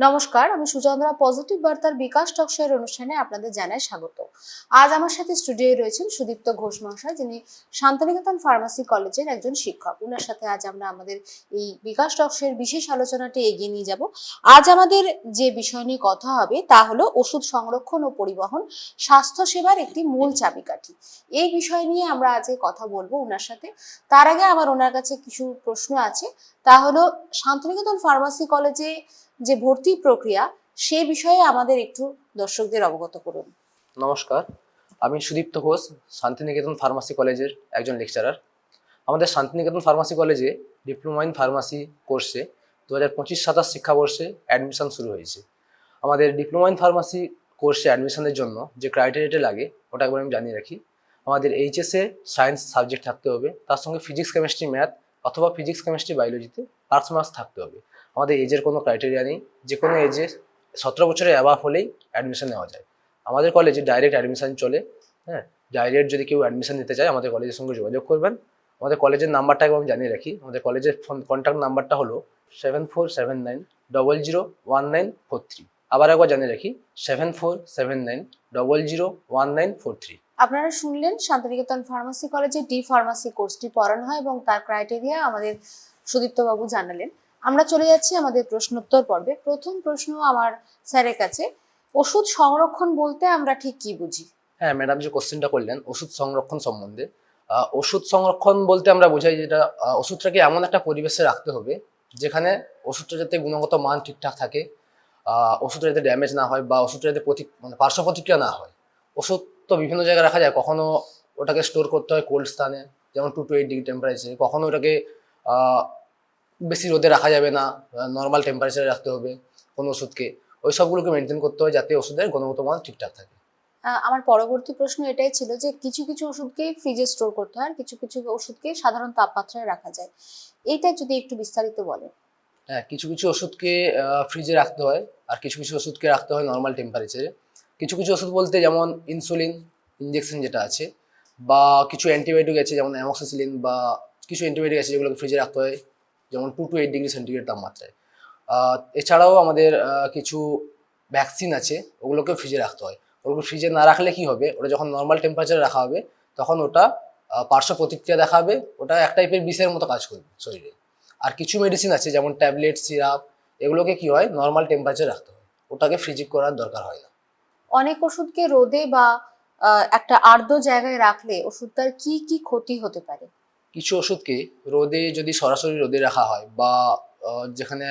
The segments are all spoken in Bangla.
নমস্কার, আমি সুচন্দ্রা পজিটিভ বার্তার বিকাশ টকশোয়ের অনুষ্ঠানে আপনাদের জানাই স্বাগত। আজ আমার সাথে স্টুডিওয়ে রয়েছেন সুদীপ্ত ঘোষ মহাশয়, যিনি শান্তিনিকেতন ফার্মাসি কলেজের একজন শিক্ষক। ওনার সাথে আজ আমরা আমাদের এই বিকাশ টকশোয়ের বিশেষ আলোচনাটি এগিয়ে নিয়ে যাব। আজ আমাদের যে বিষয় নিয়ে কথা হবে তা হলো ওষুধ সংরক্ষণ ও পরিবহন স্বাস্থ্য সেবার একটি মূল চাবিকাঠি। এই বিষয় নিয়ে আমরা আজকে কথা বলবো ওনার সাথে। তার আগে আমার ওনার কাছে কিছু প্রশ্ন আছে। তা হলো শান্তিনিকেতন ফার্মাসি কলেজে যে ভর্তি প্রক্রিয়া সে বিষয়ে আমাদের একটু দর্শকদের অবগত করুন। নমস্কার, আমি সুদীপ্ত ঘোষ, শান্তিনিকেতন ফার্মাসি কলেজের একজন লেকচারার। আমাদের শান্তিনিকেতন ফার্মাসি কলেজে ডিপ্লোমা ইন ফার্মাসি কোর্সে 2025-27 শিক্ষাবর্ষে অ্যাডমিশন শুরু হয়েছে। আমাদের ডিপ্লোমা ইন ফার্মাসি কোর্সে অ্যাডমিশনের জন্য যে ক্রাইটেরিয়াটা লাগে ওটা একবার আমি জানিয়ে রাখি। আমাদের এইচএসে সায়েন্স সাবজেক্ট থাকতে হবে, তার সঙ্গে ফিজিক্স কেমিস্ট্রি ম্যাথ অথবা ফিজিক্স কেমিস্ট্রি বায়োলজিতে পাস মার্কস থাকতে হবে। আমাদের এজের কোনো ক্রাইটেরিয়া নেই, যে কোনো এজে 17 বছরের অ্যাবাভ হলেই অ্যাডমিশন নেওয়া যায়। আমাদের কলেজে ডাইরেক্ট অ্যাডমিশন চলে। হ্যাঁ, ডাইরেক্ট যদি কেউ অ্যাডমিশন নিতে চায় আমাদের কলেজের সঙ্গে যোগাযোগ করবেন। আমাদের কলেজের নাম্বারটা একবার আমি জানিয়ে রাখি। আমাদের কলেজের কন্ট্যাক্ট নাম্বারটা হলো 7479001943। আবার একবার জানিয়ে রাখি, 7479001943। আপনারা শুনলেন, শান্তিনিকেতন ফার্মাসি কলেজে ডি ফার্মাসি কোর্সটি পড়ানো হয় এবং তার ক্রাইটেরিয়া আমাদের সুদীপ্ত বাবু জানালেন। আমরা চলে যাচ্ছি আমাদের প্রশ্নোত্তর পর্বে। প্রথম প্রশ্ন আমার স্যারের কাছে, ওষুধ সংরক্ষণ বলতে আমরা ঠিক কি বুঝি? হ্যাঁ ম্যাডাম, যে কোশ্চেনটা করলেন ওষুধ সংরক্ষণ সম্বন্ধে, ওষুধ সংরক্ষণ বলতে আমরা বোঝাই যেটা ওষুধটাকে এমন একটা পরিবেশে রাখতে হবে যেখানে ওষুধটা যাতে গুণগত মান ঠিকঠাক থাকে, ওষুধটা যাতে ড্যামেজ না হয় বা ওষুধটা যাতে পার্শ্ব প্রতিক্রিয়া না হয়। ওষুধ তো বিভিন্ন জায়গায় রাখা যায়, কখনো ওটাকে স্টোর করতে হয় কোল্ড স্থানে, যেমন 2 to 8 ডিগ্রি টেম্পারেচারে। কখনো ওটাকে বেশি রোদে রাখা যাবে না, নর্মাল টেম্পারেচারে রাখতে হবে কোনো ওষুধকে। ওই সবগুলোকে মেনটেন করতে হয় যাতে ওষুধের গুণগত মান ঠিকঠাক থাকে। আমার পরবর্তী প্রশ্ন এটাই ছিল যে কিছু কিছু ওষুধকে ফ্রিজে স্টোর করতে হয়, আর কিছু কিছু ওষুধকে সাধারণ তাপমাত্রায় রাখা যায়। এইটা যদি একটু বিস্তারিত বলেন। হ্যাঁ, কিছু কিছু ওষুধকে ফ্রিজে রাখতে হয়, আর কিছু কিছু ওষুধকে রাখতে হয় নর্মাল টেম্পারেচারে। কিছু কিছু ওষুধ বলতে যেমন ইনসুলিন ইঞ্জেকশন যেটা আছে, বা কিছু অ্যান্টিবায়োটিক আছে যেমন অ্যামক্সিসিলিন, বা কিছু অ্যান্টিবায়োটিক আছে যেগুলোকে ফ্রিজে রাখতে হয় যেমন 2 to 8 ডিগ্রি সেন্টিগ্রেড তাপমাত্রায়। এছাড়াও আমাদের কিছু ভ্যাকসিন আছে, ওগুলোকে ফ্রিজে রাখতে হয়। ওগুলো ফ্রিজে না রাখলে কি হবে, ওটা যখন নর্মাল টেম্পারেচারে রাখা হবে তখন ওটা পার্শ্ব প্রতিক্রিয়া দেখাবে, ওটা এক টাইপের বিষের মতো কাজ করবে শরীরে। আর কিছু মেডিসিন আছে যেমন ট্যাবলেট, সিরাপ, এগুলোকে কি হয় নর্মাল টেম্পারেচারে রাখতে হয়, ওটাকে ফ্রিজিং করার দরকার হয় না। অনেক ওষুধকে রোদে বা একটা আর্দ্র জায়গায় রাখলে ওষুধটার কি কি ক্ষতি হতে পারে? কিছু ওষুধকে রোদে যদি সরাসরি রোদে রাখা হয় বা যেখানে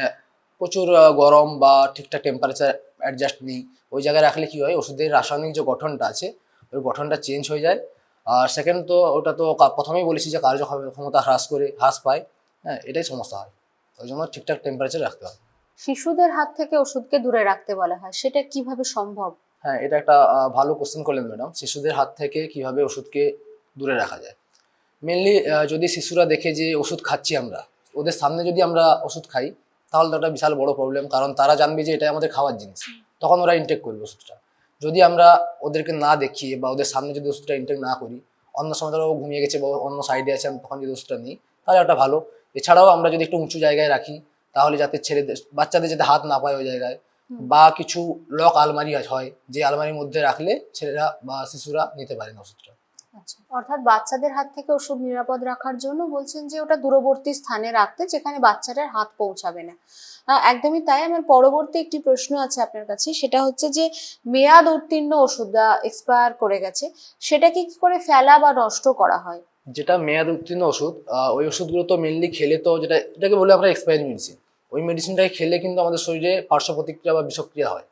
প্রচুর গরম বা ঠিকঠাক টেম্পারেচার অ্যাডজাস্ট নেই, ওই জায়গায় রাখলে কি হয় ওষুধের রাসায়নিক যে গঠনটা আছে ওই গঠনটা চেঞ্জ হয়ে যায়। আর সেকেন্ড তো ওটা তো প্রথমেই বলেছি যে কার্যক্ষমতা হ্রাস পায়। হ্যাঁ, এটাই সমস্যা হয়, ওই জন্য ঠিকঠাক টেম্পারেচার রাখতে হয়। শিশুদের হাত থেকে ওষুধকে দূরে রাখতে বলা হয়, সেটা কিভাবে সম্ভব? হ্যাঁ, এটা একটা ভালো কোশ্চেন করলেন ম্যাডাম। শিশুদের হাত থেকে কিভাবে ওষুধকে দূরে রাখা যায়। মেনলি যদি শিশুরা দেখে যে ওষুধ খাচ্ছি আমরা, ওদের সামনে যদি আমরা ওষুধ খাই তাহলে তো একটা বিশাল বড় প্রবলেম, কারণ তারা জানবে যে এটা আমাদের খাওয়ার জিনিস, তখন ওরা ইনটেক করবে ওষুধটা। যদি আমরা ওদেরকে না দেখিয়ে বা ওদের সামনে যদি ওষুধটা ইনটেক না করি, অন্য সময় ধরো ঘুমিয়ে গেছে বা অন্য সাইডে আছে, তখন যদি ওষুধটা নিই তাহলে ওটা ভালো। এছাড়াও আমরা যদি একটু উঁচু জায়গায় রাখি তাহলে যাতে বাচ্চাদের যাতে হাত না পায় ওই জায়গায়, বা কিছু লক আলমারি হয় যে আলমারির মধ্যে রাখলে ছেলেরা বা শিশুরা নিতে পারে না ওষুধটা। আচ্ছা, অর্থাৎ বাচ্চাদের হাত থেকে ওষুধ নিরাপদ রাখার জন্য বলছেন যে ওটা দূরবর্তী স্থানে রাখতে, যেখানে বাচ্চাটার হাত পৌঁছাবে না। একদমই তাই। আমার পরবর্তী একটি প্রশ্ন আছে আপনার কাছে, সেটা হচ্ছে যে মেয়াদ উত্তীর্ণ ওষুধ এক্সপায়ার করে গেছে, সেটাকে কি করে ফেলা বা নষ্ট করা হয়? যেটা মেয়াদ উত্তীর্ণ ওষুধ, ওই ওষুধগুলো তো মেনলি খেলে তো এটাকে বলে আমরা এক্সপায়ারি মেডিসিন। ওই মেডিসিনটাকে খেলে কিন্তু আমাদের শরীরে পার্শ্ব প্রতিক্রিয়া বা বিষক্রিয়া হয়।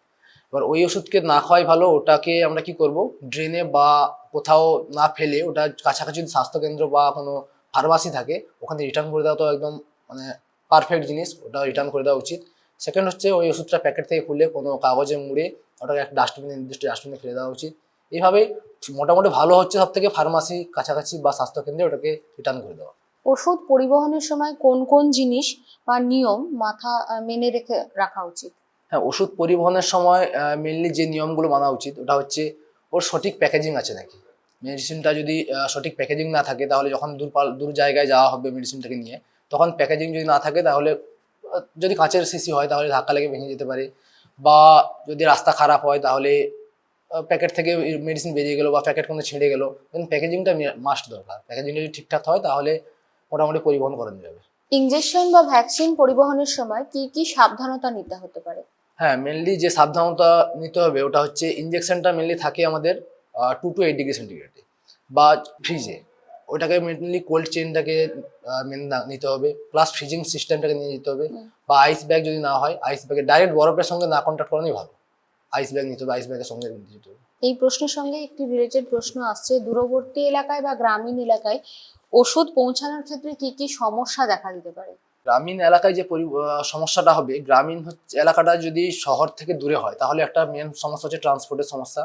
এবার ওই ওষুধকে না খাওয়াই ভালো। ওটাকে আমরা কি করব, ড্রেনে বা কোথাও না ফেলে ওটা কাছাকাছি যদি স্বাস্থ্যকেন্দ্র বা কোনো ফার্মাসি থাকে ওখানে রিটার্ন করে দেওয়া তো একদম মানে পারফেক্ট জিনিস, ওটা রিটার্ন করে দেওয়া উচিত। সেকেন্ড হচ্ছে ওই ওষুধটা প্যাকেট থেকে খুলে কোনো কাগজে মুড়ে ওটাকে একটা ডাস্টবিনে, নির্দিষ্ট ডাস্টবিনে ফেলে দেওয়া উচিত। এইভাবে মোটামুটি ভালো হচ্ছে সব থেকে ফার্মাসি কাছাকাছি বা স্বাস্থ্যকেন্দ্রে ওটাকে রিটার্ন করে দেওয়া। ওষুধ পরিবহনের সময় কোন কোন জিনিস বা নিয়ম মাথা মেনে রেখে রাখা উচিত? হ্যাঁ, ওষুধ পরিবহনের সময় মেনলি যে নিয়মগুলো মানা উচিত ওটা হচ্ছে ওর সঠিক প্যাকেজিং আছে নাকি। মেডিসিনটা যদি সঠিক প্যাকেজিং না থাকে তাহলে যখন দূর জায়গায় যাওয়া হবে মেডিসিনটাকে নিয়ে, তখন প্যাকেজিং যদি না থাকে তাহলে যদি কাঁচের শিশি হয় তাহলে ধাক্কা লেগে ভেঙে যেতে পারে, বা যদি রাস্তা খারাপ হয় তাহলে প্যাকেট থেকে মেডিসিন বেরিয়ে গেলো বা প্যাকেট কোনো ছিঁড়ে গেলো। কিন্তু প্যাকেজিংটা মাস্ট দরকার, প্যাকেজিংটা যদি ঠিকঠাক হয় তাহলে মোটামুটি পরিবহন করানো যাবে। ইনজেকশন বা ভ্যাকসিন পরিবহনের সময় কি কি সাবধানতা নিতে হতে পারে? হ্যাঁ, মেনলি যে সাবধানতা নিতে হবে ওটা হচ্ছে ইনজেকশনটা মেনলি থাকে আমাদের 2 to 8 ডিগ্রি সেন্টিগ্রেডে বা ফ্রিজে। ওটাকে মেনলি কোল্ড চেনটাকে মেন নিতে হবে, প্লাস ফ্রিজিং সিস্টেমটাকে নিয়ে যেতে হবে। বা আইস ব্যাগ যদি না হয়, আইস ব্যাগে ডাইরেক্ট বরফের সঙ্গে না কন্ট্যাক্ট করানোই ভালো, আইস ব্যাগ নিতে হবে, আইস ব্যাগের সঙ্গে নিতে যেতে হবে। এই প্রশ্নের সঙ্গে একটি রিলেটেড প্রশ্ন আসছে, দূরবর্তী এলাকায় বা গ্রামীণ এলাকায় ওষুধ পৌঁছানোর ক্ষেত্রে কি কি সমস্যা দেখা দিতে পারে? গ্রামীণ এলাকায় যে সমস্যাটা হবে, গ্রামীণ এলাকাটা যদি শহর থেকে দূরে হয় তাহলে একটা মেন সমস্যা হচ্ছে ট্রান্সপোর্টের সমস্যা।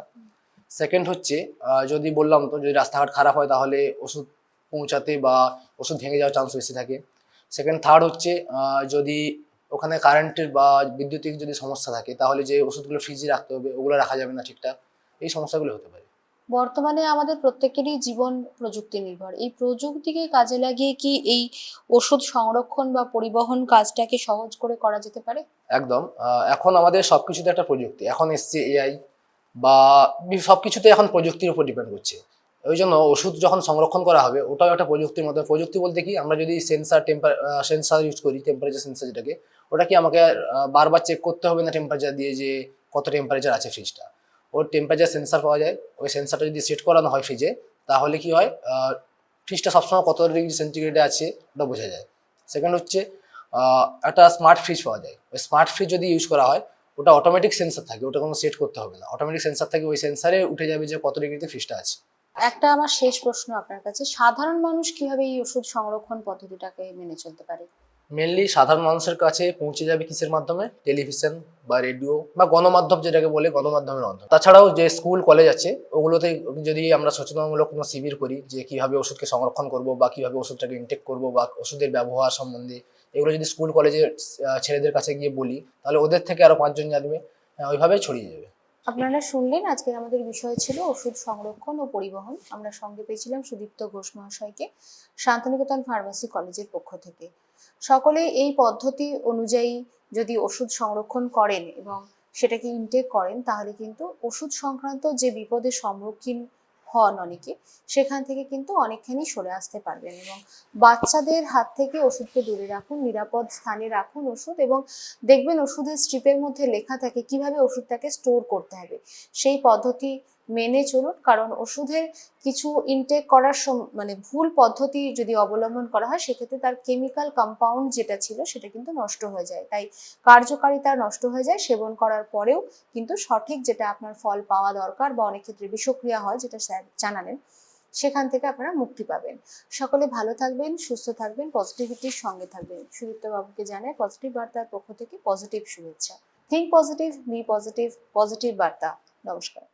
সেকেন্ড হচ্ছে যদি বললাম তো, যদি রাস্তাঘাট খারাপ হয় তাহলে ওষুধ পৌঁছাতে বা ওষুধ ভেঙে যাওয়ার চান্স বেশি থাকে। সেকেন্ড থার্ড হচ্ছে যদি ওখানে কারেন্টের বা বিদ্যুতিক যদি সমস্যা থাকে তাহলে যে ওষুধগুলো ফ্রিজে রাখতে হবে ওগুলো রাখা যাবে না ঠিকঠাক, এই সমস্যাগুলো হতে পারে। বর্তমানে আমাদের প্রত্যেকেরই জীবন প্রযুক্তি নির্ভর, এই প্রযুক্তিকে কাজে লাগিয়ে কি এই ওষুধ সংরক্ষণ বা পরিবহন কাজটাকে সহজ করে করা যেতে পারে? একদম। এখন আমাদের সবকিছুতে একটা প্রযুক্তি এখন এসছে, এআই বা সবকিছুতে এখন প্রযুক্তির উপর ডিপেন্ড করছে। ওই জন্য ওষুধ যখন সংরক্ষণ করা হবে ওটাও একটা প্রযুক্তির মধ্যে। প্রযুক্তি বলতে কি, আমরা যদি সেন্সার ইউজ করি, টেম্পারেচার সেন্সার যেটাকে, ওটা কি আমাকে বারবার চেক করতে হবে না টেম্পারেচার দিয়ে যে কত টেম্পারেচার আছে ফ্রিজটা। ওর টেম্পারেচার সেন্সার পাওয়া যায়, ওই সেন্সারটা যদি সেট করানো হয় ফ্রিজে তাহলে কি হয়, ফ্রিজটা সবসময় কত ডিগ্রি সেন্টিগ্রেডে আছে ওটা বোঝা যায়। সেকেন্ড হচ্ছে একটা স্মার্ট ফ্রিজ পাওয়া যায়, ওই স্মার্ট ফ্রিজ যদি ইউজ করা হয় ওটা অটোমেটিক সেন্সার থাকে, ওটা কোনো সেট করতে হবে না, অটোমেটিক সেন্সার থাকে, ওই সেন্সারে উঠে যাবে যে কত ডিগ্রিতে ফ্রিজটা আছে। একটা আমার শেষ প্রশ্ন আপনার কাছে, সাধারণ মানুষ কিভাবে এই ওষুধ সংরক্ষণ পদ্ধতিটাকে মেনে চলতে পারে? মেনলি সাধারণ মানুষের কাছে পৌঁছে যাবে কিসের মাধ্যমে? টেলিভিশন বা রেডিও বা গণমাধ্যম যেটাকে বলে, গণমাধ্যমের মাধ্যমে। তাছাড়াও যে স্কুল কলেজ আছে ওগুলোতে যদি আমরা সচেতনমূলক কোনো শিবির করি যে কিভাবে ওষুধকে সংরক্ষণ করব বা কিভাবে ওষুধটাকে ইনটেক করব বা ওষুধের ব্যবহার সম্বন্ধে, এগুলো যদি স্কুল কলেজের ছেলেদের কাছে গিয়ে বলি তাহলে ওদের থেকে আরো 5 জন জানবে, ওইভাবে ছড়িয়ে যাবে। আপনারা শুনলেন, আজকে আমাদের বিষয় ছিল ওষুধ সংরক্ষণ ও পরিবহন। আমরা সঙ্গে পেয়েছিলাম সুদীপ্ত ঘোষ মহাশয়কে, শান্তিনিকেতন ফার্মেসি কলেজের পক্ষ থেকে। সকলে এই পদ্ধতি অনুযায়ী যদি ওষুধ সংরক্ষণ করেন এবং সেটাকে ইনটেক করেন তাহলে কিন্তু ওষুধ সংক্রান্ত যে বিপদের সম্মুখীন হন অনেকে, সেখান থেকে কিন্তু অনেকখানি সরে আসতে পারবেন। এবং বাচ্চাদের হাত থেকে ওষুধকে দূরে রাখুন, নিরাপদ স্থানে রাখুন ওষুধ, এবং দেখবেন ওষুধের স্ট্রিপের মধ্যে লেখা থাকে কিভাবে ওষুধটাকে স্টোর করতে হবে, সেই পদ্ধতি মেনে চলুন। কারণ ওষুধের কিছু ইনটেক করার মানে ভুল পদ্ধতি যদি অবলম্বন করা হয় সেক্ষেত্রে তার কেমিক্যাল কম্পাউন্ড যেটা ছিল সেটা কিন্তু নষ্ট হয়ে যায়, তাই কার্যকারিতা নষ্ট হয়ে যায়। সেবন করার পরেও কিন্তু সঠিক যেটা আপনার ফল পাওয়া দরকার বা অনেক ক্ষেত্রে বিষক্রিয়া হয়, যেটা স্যার জানালেন, সেখান থেকে আপনারা মুক্তি পাবেন। সকলে ভালো থাকবেন, সুস্থ থাকবেন, পজিটিভিটির সঙ্গে থাকবেন। সুদীপ্ত বাবুকে জানাই পজিটিভ বার্তার পক্ষ থেকে পজিটিভ শুভেচ্ছা। Think positive, be positive, positive বার্তা। নমস্কার।